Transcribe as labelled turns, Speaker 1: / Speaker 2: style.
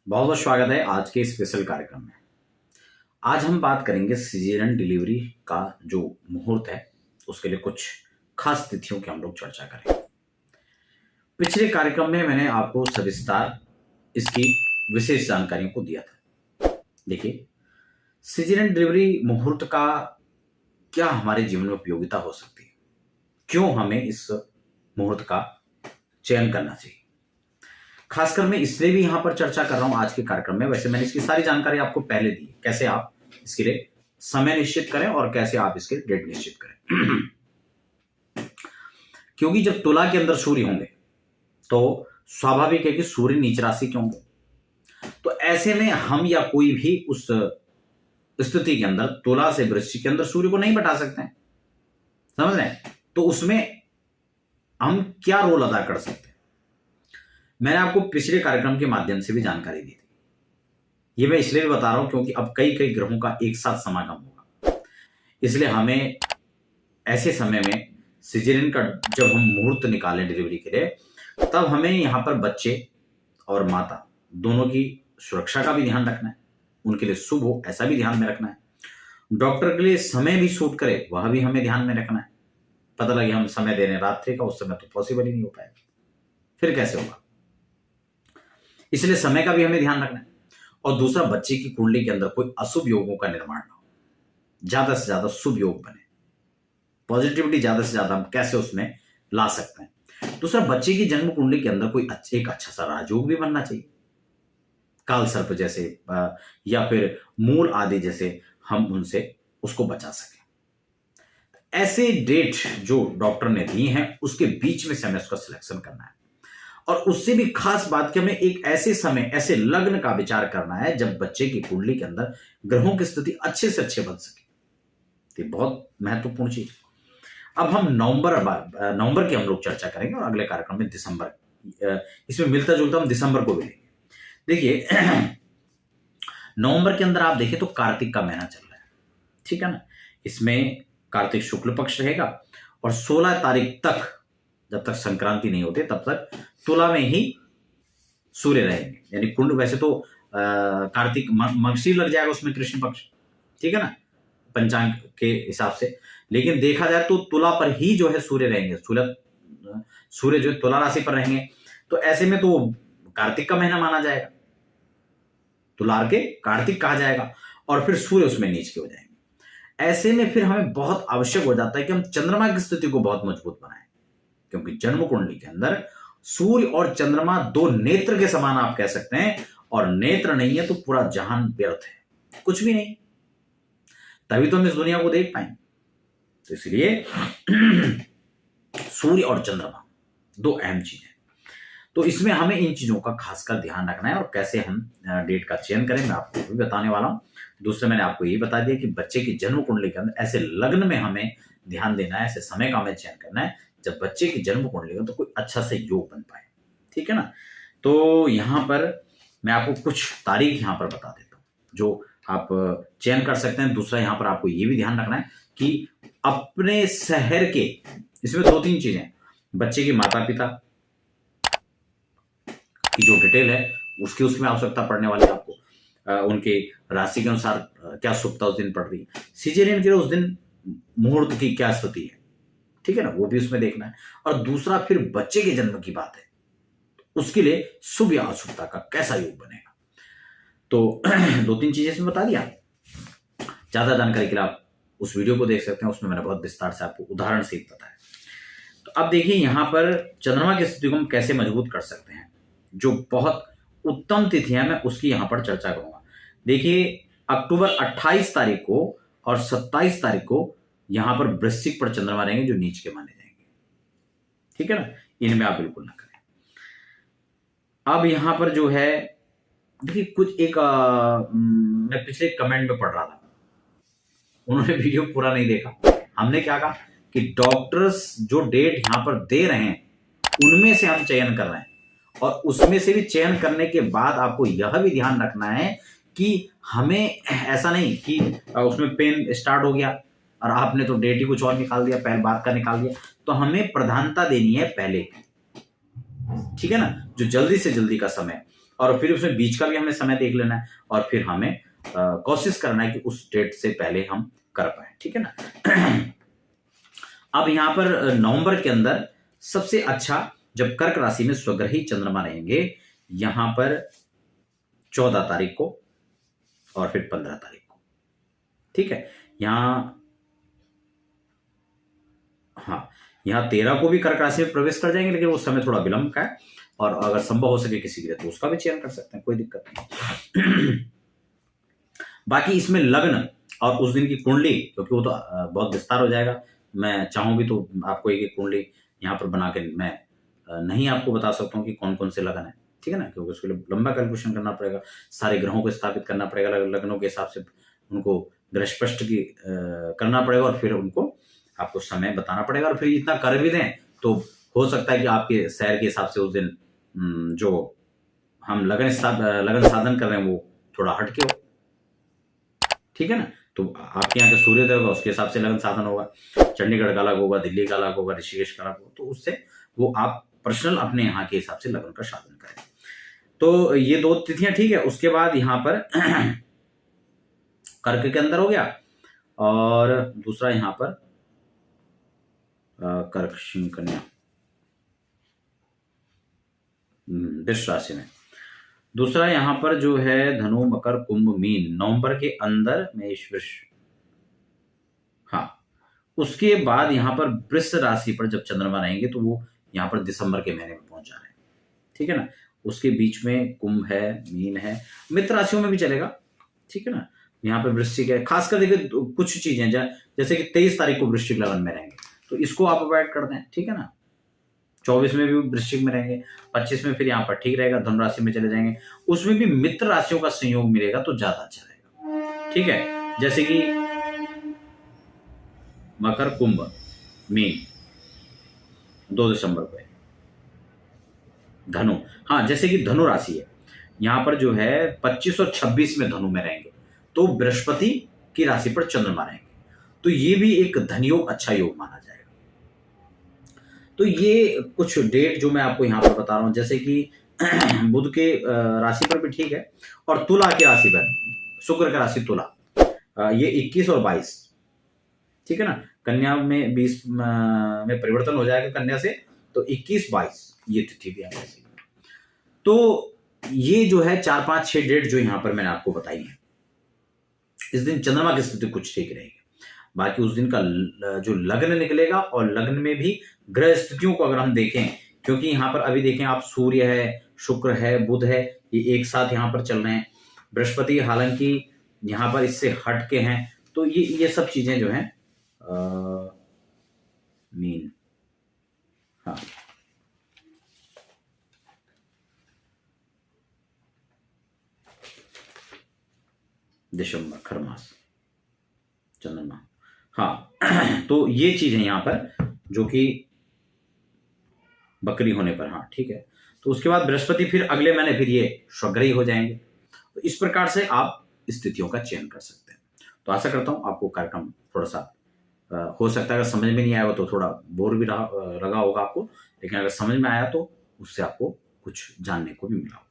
Speaker 1: बहुत बहुत स्वागत है आज के स्पेशल कार्यक्रम में। आज हम बात करेंगे सीजरियन डिलीवरी का जो मुहूर्त है उसके लिए कुछ खास तिथियों की हम लोग चर्चा करेंगे। पिछले कार्यक्रम में मैंने आपको सविस्तार इसकी विशेष जानकारियों को दिया था। देखिए, सीजरियन डिलीवरी मुहूर्त का क्या हमारे जीवन में उपयोगिता हो सकती है, क्यों हमें इस मुहूर्त का चयन करना चाहिए। खासकर मैं इसलिए भी यहां पर चर्चा कर रहा हूं आज के कार्यक्रम में। वैसे मैंने इसकी सारी जानकारी आपको पहले दी, कैसे आप इसके लिए समय निश्चित करें और कैसे आप इसके डेट निश्चित करें। क्योंकि जब तुला के अंदर सूर्य होंगे तो स्वाभाविक है कि सूर्य नीच राशि के होंगे, तो ऐसे में हम या कोई भी उस स्थिति के अंदर तुला से वृश्चिक के अंदर सूर्य को नहीं बैठा सकते हैं, समझ रहे हैं। तो उसमें हम क्या रोल अदा कर सकते हैं, मैंने आपको पिछले कार्यक्रम के माध्यम से भी जानकारी दी थी। ये मैं इसलिए भी बता रहा हूं क्योंकि अब कई कई ग्रहों का एक साथ समागम होगा, इसलिए हमें ऐसे समय में सिजेरियन का जब हम मुहूर्त निकालें डिलीवरी के लिए, तब हमें यहां पर बच्चे और माता दोनों की सुरक्षा का भी ध्यान रखना है, उनके लिए शुभ हो ऐसा भी ध्यान में रखना है। डॉक्टर के लिए समय भी सूट करे वह भी हमें ध्यान में रखना है। पता लगे हम समय दे रहे हैं रात्रि का, उस समय तो पॉसिबल ही नहीं हो पाएगा, फिर कैसे होगा। इसलिए समय का भी हमें ध्यान रखना है। और दूसरा, बच्चे की कुंडली के अंदर कोई अशुभ योगों का निर्माण ना हो, ज्यादा से ज्यादा शुभ योग बने, पॉजिटिविटी ज्यादा से ज्यादा हम कैसे उसमें ला सकते हैं। दूसरा, बच्चे की जन्म कुंडली के अंदर कोई एक अच्छा सा राजयोग भी बनना चाहिए, काल सर्प जैसे या फिर मूल आदि जैसे, हम उनसे उसको बचा सकें। ऐसे डेट जो डॉक्टर ने दी हैं उसके बीच में से हमें उसका सिलेक्शन करना है। और उससे भी खास बात कि हमें एक ऐसे समय, ऐसे लग्न का विचार करना है जब बच्चे की कुंडली के अंदर ग्रहों की स्थिति अच्छे से अच्छे बन सके। तो बहुत महत्वपूर्ण चीज। अब हम नवंबर की हम लोग चर्चा करेंगे और अगले कार्यक्रम में दिसंबर, इसमें मिलता जुलता हम दिसंबर को भी लेंगे। देखिए, नवंबर के अंदर आप देखिए तो कार्तिक का महीना चल रहा है, ठीक है ना। इसमें कार्तिक शुक्ल पक्ष रहेगा और 16 तारीख तक, जब तक संक्रांति नहीं होती तब तक तुला में ही सूर्य रहेंगे। यानी कुंड, वैसे तो कार्तिक मगशीर लग जाएगा उसमें कृष्ण पक्ष, ठीक है ना, पंचांग के हिसाब से। लेकिन देखा जाए तो तुला पर ही जो है सूर्य रहेंगे, सूर्य जो है तुला राशि पर रहेंगे। तो ऐसे में तो कार्तिक का महीना माना जाएगा, तुलार के कार्तिक कहा जाएगा, और फिर सूर्य उसमें नीच के हो जाएंगे। ऐसे में फिर हमें बहुत आवश्यक हो जाता है कि हम चंद्रमा की स्थिति को बहुत मजबूत बनाएं, क्योंकि जन्म कुंडली के अंदर सूर्य और चंद्रमा दो नेत्र के समान आप कह सकते हैं, और नेत्र नहीं है तो पूरा जहान व्यर्थ है, कुछ भी नहीं, तभी तो हम इस दुनिया को देख पाएंगे। तो इसलिए सूर्य और चंद्रमा दो अहम चीज है। तो इसमें हमें इन चीजों का खासकर ध्यान रखना है, और कैसे हम डेट का चयन करें मैं आपको भी बताने वाला हूं। दूसरे, मैंने आपको ये बता दिया कि बच्चे की जन्म कुंडली के अंदर ऐसे लग्न में हमें ध्यान देना है, ऐसे समय का हमें चयन करना है जब बच्चे की जन्म कुंडली हो तो कोई अच्छा से योग बन पाए, ठीक है ना। तो यहां पर मैं आपको कुछ तारीख यहां पर बता देता हूं जो आप चयन कर सकते हैं। दूसरा, यहां पर आपको ये भी ध्यान रखना है कि अपने शहर के, इसमें 2-3 चीजें, बच्चे के माता पिता की जो डिटेल है उसकी उसमें आवश्यकता पड़ने वाली है आपको, उनके राशि के अनुसार क्या शुभता उस दिन पड़ रही है, सिजेरियन के लिए उस दिन मुहूर्त की क्या स्थिति है, ठीक है ना, वो भी उसमें देखना है। और दूसरा, फिर बच्चे के जन्म की बात है, उसके लिए शुभ या अशुभता का कैसा योग बनेगा। तो 2-3 चीजें इसमें बता दिया। ज्यादा जानकारी के लिए आप उस वीडियो को देख सकते हैं, उसमें मैंने बहुत विस्तार से आपको उदाहरण सहित बताया। तो अब देखिए, यहां पर चंद्रमा की स्थिति को हम कैसे मजबूत कर सकते हैं, जो बहुत उत्तम तिथियां मैं उसकी यहां पर चर्चा करूंगा। देखिए, अक्टूबर 28 तारीख को और 27 तारीख को यहां पर वृश्चिक पर चंद्रमा रहेंगे जो नीच के माने जाएंगे, ठीक है ना, इनमें आप बिल्कुल ना करें। अब यहां पर जो है, देखिए कुछ एक मैं पिछले कमेंट में पढ़ रहा था, उन्होंने वीडियो पूरा नहीं देखा। हमने क्या कहा कि डॉक्टर्स जो डेट यहां पर दे रहे हैं उनमें से हम चयन कर रहे हैं, और उसमें से भी चयन करने के बाद आपको यह भी ध्यान रखना है कि हमें ऐसा नहीं कि उसमें पेन स्टार्ट हो गया और आपने तो डेट ही कुछ और निकाल दिया, पहले बात का निकाल दिया। तो हमें प्रधानता देनी है पहले की, ठीक है ना, जो जल्दी से जल्दी का समय। और फिर उसमें बीच का भी हमें समय देख लेना है और फिर हमें कोशिश करना है कि उस डेट से पहले हम कर पाए, ठीक है ना। अब यहां पर नवंबर के अंदर सबसे अच्छा जब कर्क राशि में स्वग्रही चंद्रमा रहेंगे, यहां पर 14 तारीख को और फिर 15 तारीख को, ठीक है। यहाँ 13 को भी कर्क राशि में प्रवेश कर जाएंगे, लेकिन उस समय थोड़ा विलंब का है और अगर संभव हो सके किसी के लिए तो उसका भी चयन कर सकते हैं, कोई दिक्कत नहीं। बाकी इसमें लग्न और उस दिन की कुंडली, क्योंकि वो तो बहुत विस्तार हो जाएगा, मैं चाहूं भी तो आपको एक कुंडली यहाँ पर बना के मैं नहीं आपको बता सकता हूँ कि कौन कौन से लगन है, ठीक है ना, क्योंकि उसके लिए लंबा कैलकुलेशन करना पड़ेगा, सारे ग्रहों को स्थापित करना पड़ेगा, लग्नों के हिसाब से उनको ग्रह स्पष्ट की करना पड़ेगा और फिर उनको आपको समय बताना पड़ेगा और फिर इतना कर भी दें तो हो सकता है कि आपके शहर के हिसाब से उस दिन जो हम लगन साधन कर रहे हैं वो थोड़ा हटके हो, ठीक है ना। तो आपके यहाँ का सूर्योदय होगा उसके हिसाब से लगन साधन होगा, चंडीगढ़ का अलग होगा, दिल्ली का अलग होगा, ऋषिकेश का अलग होगा, तो उससे वो आप पर्सनल अपने यहाँ के हिसाब से लगन का साधन करें। तो ये 2 तिथियां ठीक है। उसके बाद यहाँ पर कर्क के अंदर हो गया और दूसरा यहाँ पर कर्क सिंह कन्या वृष राशि में, दूसरा यहां पर जो है धनु मकर कुंभ मीन नवंबर के अंदर मेष वृष। हाँ, उसके बाद यहां पर वृष राशि पर जब चंद्रमा रहेंगे तो वो यहां पर दिसंबर के महीने में पहुंच जा रहे हैं, ठीक है ना। उसके बीच में कुंभ है, मीन है, मित्र राशियों में भी चलेगा, ठीक है ना। यहाँ पे वृश्चिक है, खासकर देखिए कुछ चीजें जैसे कि 23 तारीख को वृश्चिक लगन में रहेंगे तो इसको आप अवॉइड कर दें, ठीक है ना। 24 में भी वृश्चिक में रहेंगे, 25 में फिर यहाँ पर ठीक रहेगा, धनु राशि में चले जाएंगे, उसमें भी मित्र राशियों का संयोग मिलेगा तो ज्यादा अच्छा रहेगा, ठीक है। जैसे कि मकर कुंभ मीन 2 दिसंबर को है, धनु, हाँ जैसे कि धनु राशि है, यहां पर जो है 25 और 26 में धनु में रहेंगे तो बृहस्पति की राशि पर चंद्रमा रहेंगे, तो ये भी एक धनयोग अच्छा योग माना जाएगा। तो ये कुछ डेट जो मैं आपको यहां पर बता रहा हूं, जैसे कि बुध के राशि पर भी ठीक है और तुला की राशि पर, शुक्र की राशि तुला, ये 21 और 22, ठीक है ना। कन्या में 20 में परिवर्तन हो जाएगा कन्या से, तो 21-22 ये तिथि भी आएगी। तो ये जो है 4, 5, 6 डेट जो यहां पर मैंने आपको बताई है, इस दिन चंद्रमा की स्थिति कुछ ठीक रहेगी। बाकी उस दिन का जो लग्न निकलेगा और लग्न में भी ग्रह स्थितियों को अगर हम देखें, क्योंकि यहां पर अभी देखें आप सूर्य है, शुक्र है, बुध है, ये एक साथ यहां पर चल रहे हैं, बृहस्पति हालांकि यहां पर इससे हट के हैं, तो ये सब चीजें जो हैं मीन, हाँ दिसंबर खरमास चंद्रमा, हाँ तो ये चीज है यहां पर जो कि बकरी होने पर, हाँ ठीक है। तो उसके बाद बृहस्पति फिर अगले महीने फिर ये स्वग्रही हो जाएंगे, तो इस प्रकार से आप स्थितियों का चयन कर सकते हैं। तो आशा करता हूं आपको कार्यक्रम थोड़ा सा हो सकता है अगर समझ में नहीं आया हो तो थोड़ा बोर भी लगा होगा आपको, लेकिन अगर समझ में आया तो उससे आपको कुछ जानने को भी मिला।